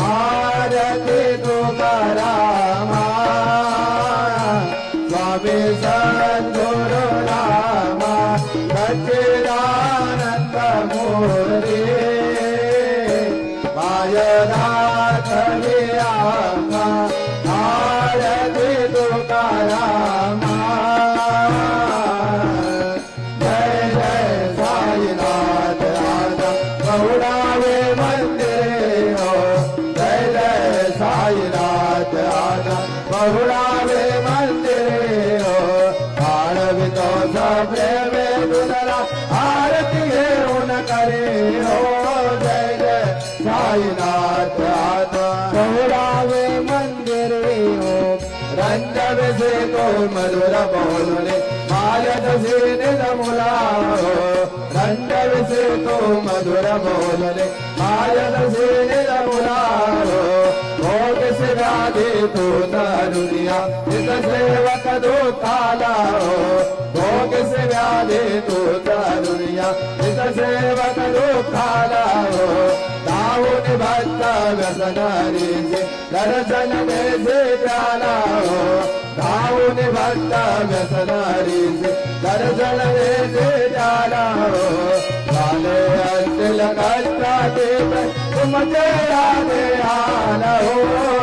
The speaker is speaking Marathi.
आरती तुकारामा स्वामी सद्गुरु रामा सच्चिदानंद मूर्ती मायनाथ विरामा आरती तुकारामा जय जय साईनाथ राजा बहुडावे मंदिरे हो जय जय साईनाथ राजा बहुडावे मंदिरे हो आळवितो प्रेमे तुझला आरती घेऊन करे हो जय जय साईनाथ राजा बहुडावे मंदिरे हो रंजन से को मधुर बोलने मायद से निलमुला हो रंजन से को मधुर बोलने मायद से निलमुला हो भोग से राधे तो दुनिया इस सेवक दो काला हो भोग से व्याधे तो दुनिया इस सेवक दो काला हो दाऊन भक्त व्यसनारी से दर्शन में से प्याला हो दाऊन भक्त व्यसनारी से दर्शन में से प्याला हो काले अंतिल कष्टा दे तुम तेरा दे आना हो